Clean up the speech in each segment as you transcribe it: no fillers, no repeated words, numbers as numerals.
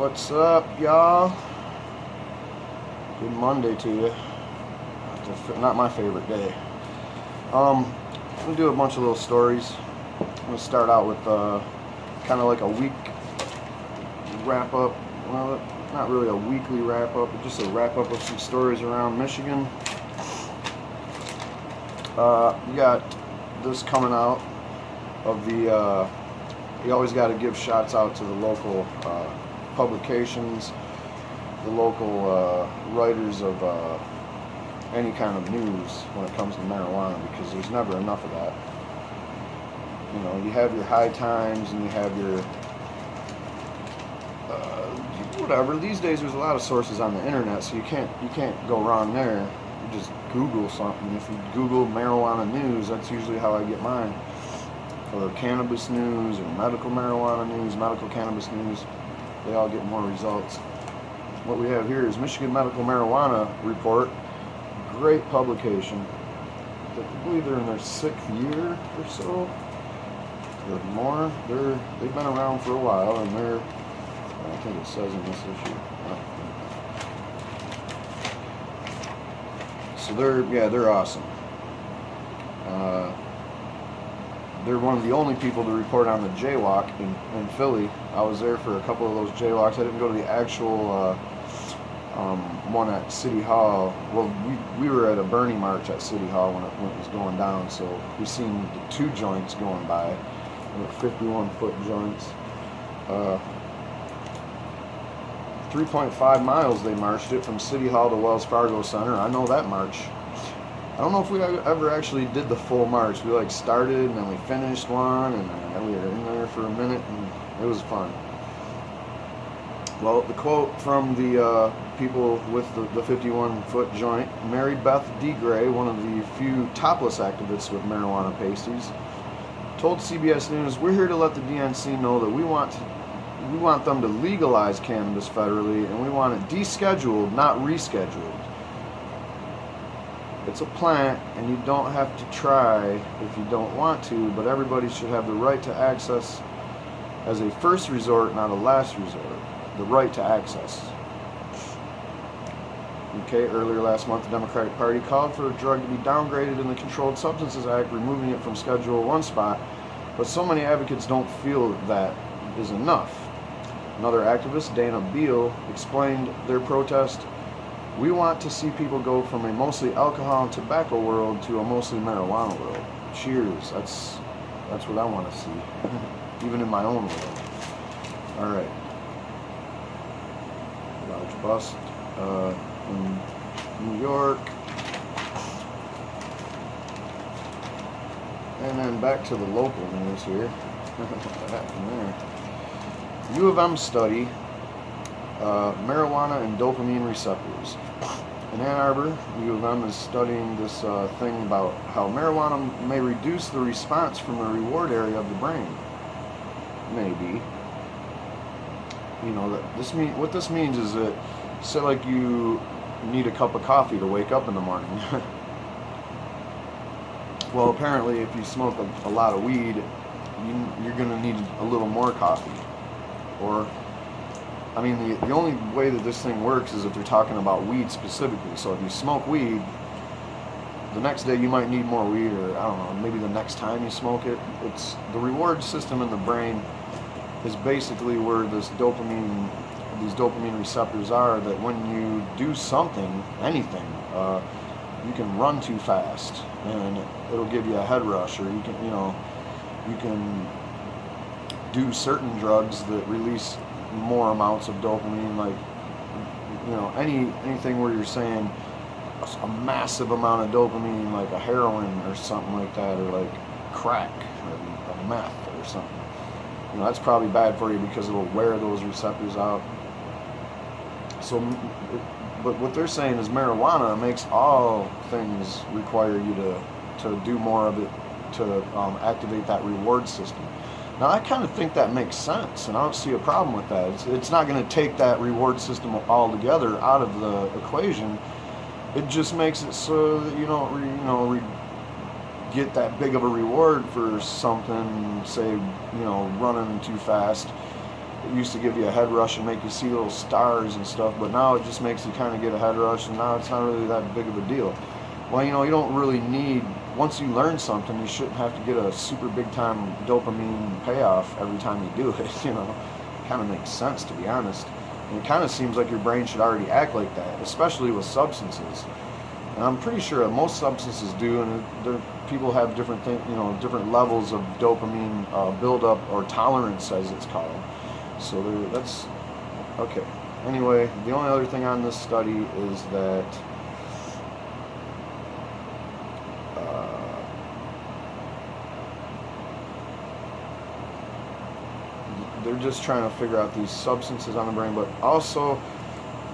What's up, y'all? Good Monday to you. Not my favorite day. I'm gonna do a bunch of little stories. I'm gonna start out with kind of like a week wrap up. Well, not really a weekly wrap up, but just a wrap up of some stories around Michigan. You got this coming out of the. You always got to give shouts out to the local publications, the local writers of any kind of news when it comes to marijuana, because there's never enough of that. You know, you have your High Times and you have your whatever. These days, there's a lot of sources on the internet, so you can't go wrong there. You just Google something. If you Google marijuana news, that's usually how I get mine. Or cannabis news, or medical marijuana news, medical cannabis news. They all get more results. What we have here is Michigan Medical Marijuana Report. Great publication. I believe they're in their 6th year or so, or more. They've been around for a while, and I think it says in this issue. So they're awesome. They're one of the only people to report on the jaywalk in Philly. I was there for a couple of those jaywalks. I didn't go to the actual one at City Hall. Well, we were at a Bernie march at City Hall when it was going down, so we seen the 2 joints going by, 51-foot joints. 3.5 miles they marched it from City Hall to Wells Fargo Center. I know that march. I don't know if we ever actually did the full march. We started and then we finished one, and then we were in there for a minute, and it was fun. Well, the quote from the people with the 51-foot joint: Mary Beth D. Gray, one of the few topless activists with marijuana pasties, told CBS News, "We're here to let the DNC know that we want them to legalize cannabis federally, and we want it descheduled, not rescheduled. It's a plant, and you don't have to try if you don't want to, but everybody should have the right to access as a first resort, not a last resort. The right to access." Okay, earlier last month, the Democratic Party called for the drug to be downgraded in the Controlled Substances Act, removing it from Schedule 1 spot, but so many advocates don't feel that is enough. Another activist, Dana Beal, explained their protest: "We want to see people go from a mostly alcohol and tobacco world to a mostly marijuana world. Cheers." That's what I want to see, even in my own world. All right. Large bust in New York. And then back to the local news here. What happened there? U of M study. Marijuana and dopamine receptors. In Ann Arbor, U of M is studying this thing about how marijuana may reduce the response from the reward area of the brain. Maybe. You know, what this means is that, say like you need a cup of coffee to wake up in the morning. Well, apparently if you smoke a lot of weed, you're going to need a little more coffee. Or, I mean, the only way that this thing works is if they're talking about weed specifically. So if you smoke weed, the next day you might need more weed, or I don't know, maybe the next time you smoke it. It's the reward system in the brain is basically where these dopamine receptors are, that when you do something, anything, you can run too fast and it'll give you a head rush, or you can do certain drugs that release more amounts of dopamine, like, anything where you're saying a massive amount of dopamine, like a heroin or something like that, or like crack or meth or something. That's probably bad for you because it'll wear those receptors out. So, but what they're saying is marijuana makes all things require you to do more of it to activate that reward system. Now, I kind of think that makes sense, and I don't see a problem with that. It's not going to take that reward system altogether out of the equation. It just makes it so that you don't, get that big of a reward for something, say, running too fast. It used to give you a head rush and make you see little stars and stuff, but now it just makes you kind of get a head rush, and now it's not really that big of a deal. Well, you don't really need, once you learn something, you shouldn't have to get a super big time dopamine payoff every time you do it, Kind of makes sense, to be honest. And it kind of seems like your brain should already act like that, especially with substances. And I'm pretty sure that most substances do, and people have different different levels of dopamine buildup or tolerance, as it's called. So that's okay. Anyway, the only other thing on this study is that they're just trying to figure out these substances on the brain, but also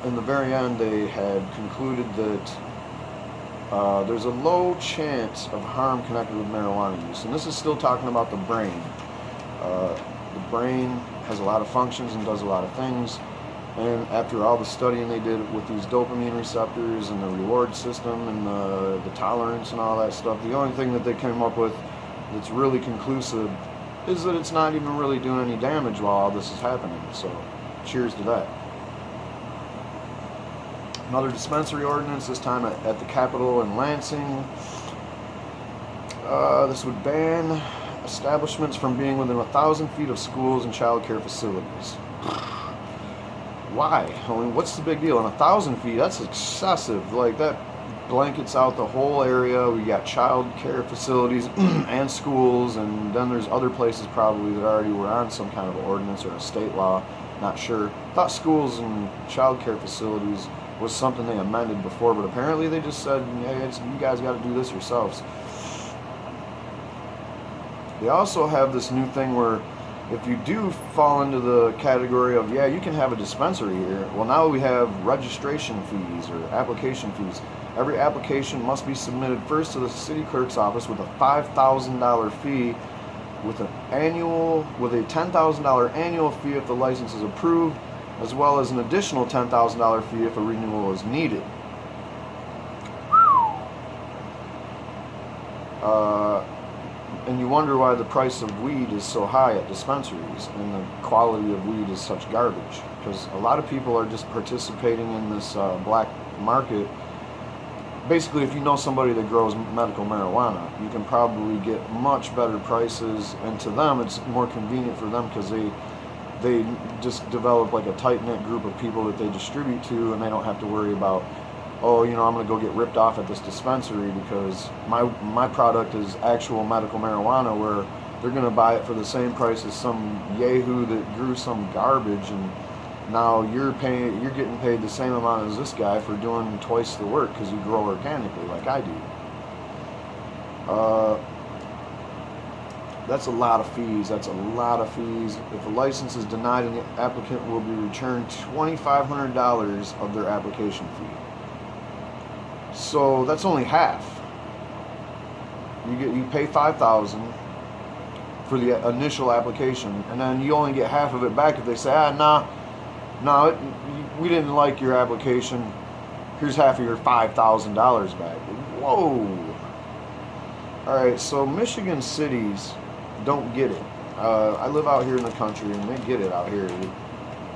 in the very end they had concluded that there's a low chance of harm connected with marijuana use. And this is still talking about the brain. The brain has a lot of functions and does a lot of things. And after all the studying they did with these dopamine receptors and the reward system and the tolerance and all that stuff, the only thing that they came up with that's really conclusive is that it's not even really doing any damage while all this is happening. So, cheers to that. Another dispensary ordinance, this time at the Capitol in Lansing. This would ban establishments from being within 1,000 feet of schools and child care facilities. Why? I mean, what's the big deal? And 1,000 feet, that's excessive. Like, that blankets out the whole area. We got child care facilities and schools, and then there's other places probably that already were on some kind of ordinance or a state law. Not sure. Thought schools and child care facilities was something they amended before, but apparently they just said, hey, you guys got to do this yourselves. They also have this new thing where if you do fall into the category of, yeah, you can have a dispensary here, well, now we have registration fees or application fees. Every application must be submitted first to the city clerk's office with a $5,000 fee, with a $10,000 annual fee if the license is approved, as well as an additional $10,000 fee if a renewal is needed. And you wonder why the price of weed is so high at dispensaries and the quality of weed is such garbage. Because a lot of people are just participating in this black market. Basically, if you know somebody that grows medical marijuana, you can probably get much better prices, and to them it's more convenient for them because they just develop like a tight-knit group of people that they distribute to, and they don't have to worry about, oh, I'm going to go get ripped off at this dispensary because my product is actual medical marijuana, where they're going to buy it for the same price as some yahoo that grew some garbage, and now you're getting paid the same amount as this guy for doing twice the work because you grow organically like I do. That's a lot of fees. If the license is denied, and the applicant will be returned $2,500 of their application fee. So that's only half. You pay $5,000 for the initial application, and then you only get half of it back if they say, we didn't like your application. Here's half of your $5,000 back. Whoa. All right, so Michigan cities don't get it. I live out here in the country, and they get it out here.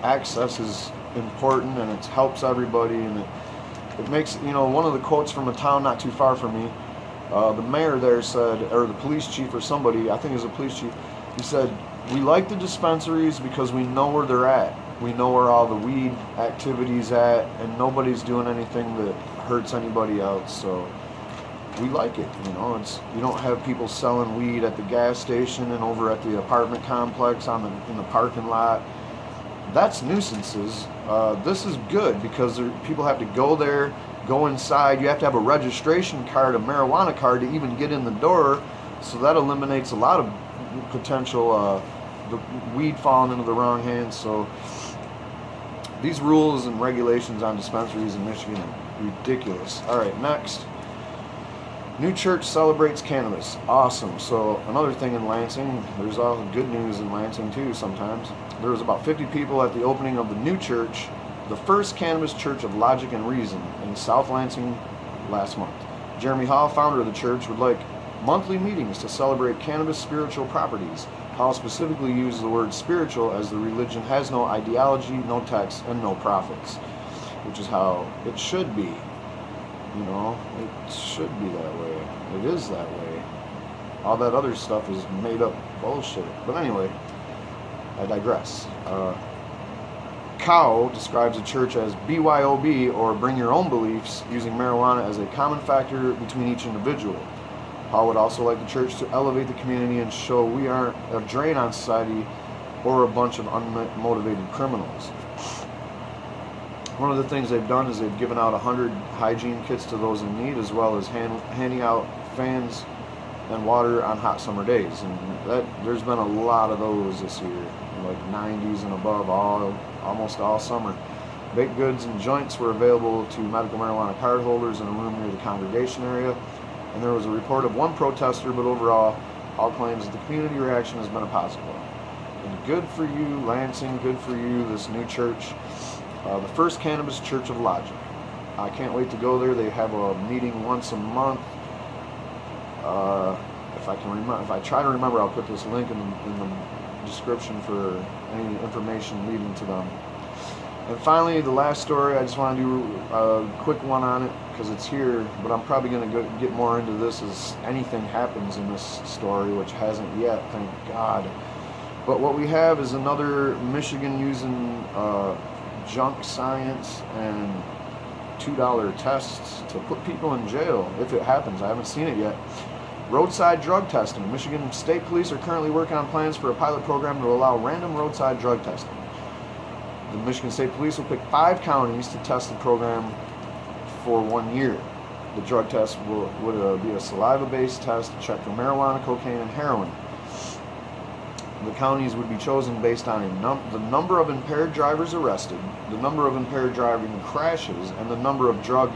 Access is important, and it helps everybody, and it makes, one of the quotes from a town not too far from me, the mayor there said, or the police chief or somebody, I think it was a police chief, he said, we like the dispensaries because we know where they're at. We know where all the weed activity's at, and nobody's doing anything that hurts anybody else, so we like it. You don't have people selling weed at the gas station and over at the apartment complex in the parking lot. That's nuisances. This is good because people have to go there, go inside. You have to have a registration card, a marijuana card, to even get in the door. So that eliminates a lot of potential the weed falling into the wrong hands. So these rules and regulations on dispensaries in Michigan are ridiculous. All right, next. New church celebrates cannabis. Awesome. So another thing in Lansing, there's all good news in Lansing too sometimes. There was about 50 people at the opening of the new church, the first cannabis church of Logic and Reason in South Lansing last month. Jeremy Hall, founder of the church, would like monthly meetings to celebrate cannabis spiritual properties, Paul specifically uses the word spiritual as the religion has no ideology, no text, and no prophets, which is how it should be. You know, it should be that way. It is that way. All that other stuff is made up bullshit. But anyway, I digress. Cow describes the church as BYOB, or bring your own beliefs, using marijuana as a common factor between each individual. Paul would also like the church to elevate the community and show we aren't a drain on society or a bunch of unmotivated criminals. One of the things they've done is they've given out 100 hygiene kits to those in need, as well as handing out fans and water on hot summer days. And there's been a lot of those this year, like 90s and above, almost all summer. Baked goods and joints were available to medical marijuana card holders in a room near the congregation area. And there was a report of one protester, but overall, all claims that the community reaction has been a positive one. And good for you, Lansing, good for you, this new church. The first Cannabis Church of Logic. I can't wait to go there. They have a meeting once a month. If I try to remember, I'll put this link in the description for any information leading to them. And finally, the last story, I just want to do a quick one on it because it's here, but I'm probably going to get more into this as anything happens in this story, which hasn't yet, thank God. But what we have is another Michigan using junk science and $2 tests to put people in jail if it happens. I haven't seen it yet. Roadside drug testing. Michigan State Police are currently working on plans for a pilot program to allow random roadside drug testing. The Michigan State Police will pick 5 counties to test the program for 1 year. The drug test would be a saliva-based test to check for marijuana, cocaine, and heroin. The counties would be chosen based on the number of impaired drivers arrested, the number of impaired driving crashes, and the number of drug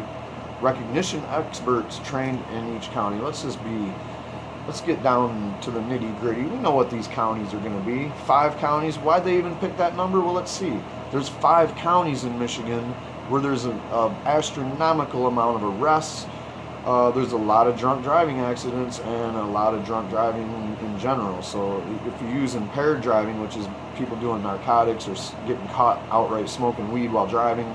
recognition experts trained in each county. Let's get down to the nitty-gritty. We know what these counties are going to be. 5 counties. Why'd they even pick that number? Well, let's see. There's 5 counties in Michigan where there's an astronomical amount of arrests. There's a lot of drunk driving accidents and a lot of drunk driving in general. So if you use impaired driving, which is people doing narcotics or getting caught outright smoking weed while driving,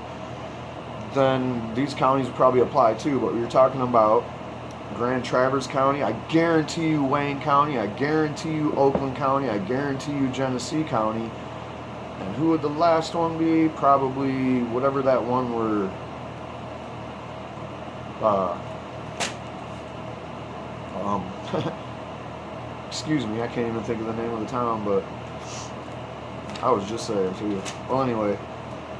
then these counties would probably apply too. But you're talking about Grand Traverse County, I guarantee you Wayne County, I guarantee you Oakland County, I guarantee you Genesee County. And who would the last one be? Probably whatever that one were. Excuse me, I can't even think of the name of the town, but I was just saying to you. Well, anyway,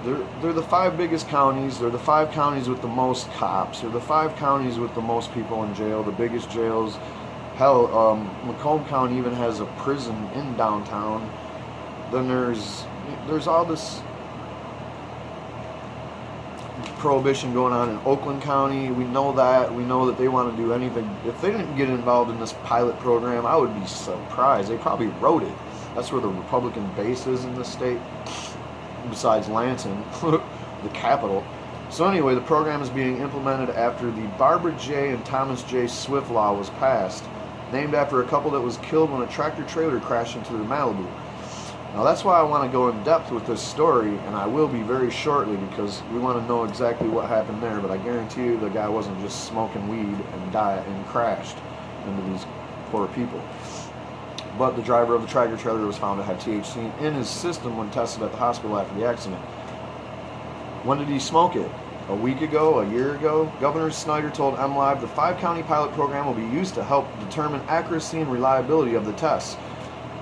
they're the 5 biggest counties. They're the 5 counties with the most cops. They're the 5 counties with the most people in jail, the biggest jails. Hell, Macomb County even has a prison in downtown. Then there's all this prohibition going on in Oakland County. We know that they want to do anything. If they didn't get involved in this pilot program, I would be surprised. They probably wrote it. That's where the Republican base is in the state, besides Lansing, the capital. So anyway, the program is being implemented after the Barbara J. and Thomas J. Swift law was passed, named after a couple that was killed when a tractor trailer crashed into their Malibu. Now that's why I want to go in depth with this story, and I will be very shortly because we want to know exactly what happened there, but I guarantee you the guy wasn't just smoking weed and crashed into these poor people. But the driver of the tractor trailer was found to have THC in his system when tested at the hospital after the accident. When did he smoke it? A week ago? A year ago? Governor Snyder told MLive the 5-county pilot program will be used to help determine accuracy and reliability of the tests.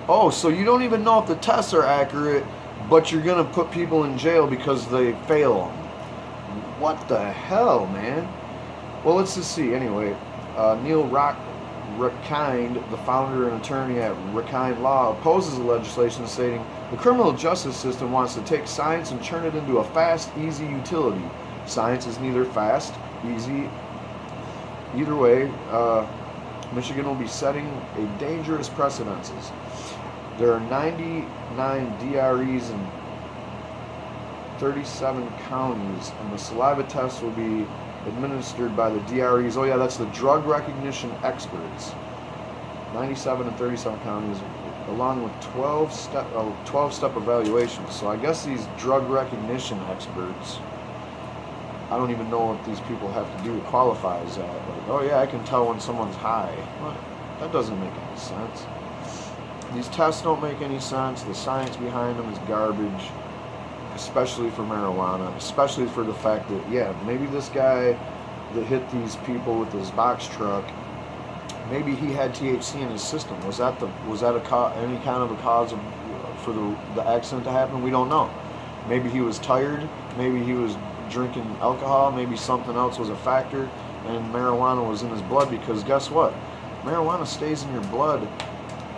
Oh, so you don't even know if the tests are accurate, but you're going to put people in jail because they fail them. What the hell, man? Well, let's just see. Anyway, Neil Rakind, the founder and attorney at Rakind Law, opposes the legislation, stating the criminal justice system wants to take science and turn it into a fast, easy utility. Science is neither fast, easy. Either way, Michigan will be setting a dangerous precedences. There are 99 DREs in 37 counties, and the saliva test will be administered by the DREs. Oh yeah, that's the drug recognition experts. 97 and 37 counties along with 12-step evaluations. So I guess these drug recognition experts, I don't even know what these people have to do to qualify as that. Like, oh yeah, I can tell when someone's high. Well, that doesn't make any sense. These tests don't make any sense. The science behind them is garbage, especially for marijuana, especially for the fact that, yeah, maybe this guy that hit these people with his box truck, maybe he had THC in his system. Was that any kind of a cause for the accident to happen? We don't know. Maybe he was tired. Maybe he was drinking alcohol. Maybe something else was a factor, and marijuana was in his blood. Because guess what? Marijuana stays in your blood,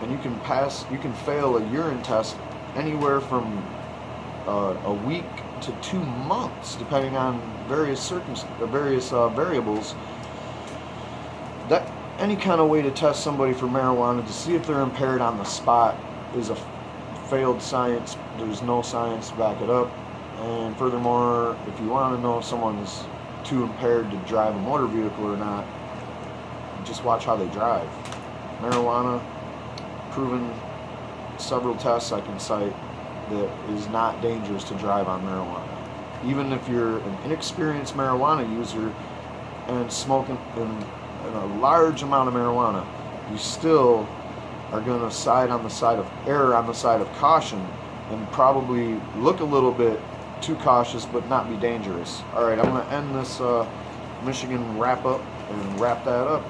and you can fail a urine test anywhere from a week to 2 months, depending on various variables. That any kind of way to test somebody for marijuana to see if they're impaired on the spot is a failed science. There's no science to back it up. And furthermore, if you want to know if someone's too impaired to drive a motor vehicle or not, just watch how they drive. Marijuana, proven several tests I can cite, that is not dangerous to drive on marijuana. Even if you're an inexperienced marijuana user and smoking in a large amount of marijuana, you still are going to err on the side of caution, and probably look a little bit too cautious but not be dangerous. Alright, I'm going to end this Michigan wrap up and wrap that up.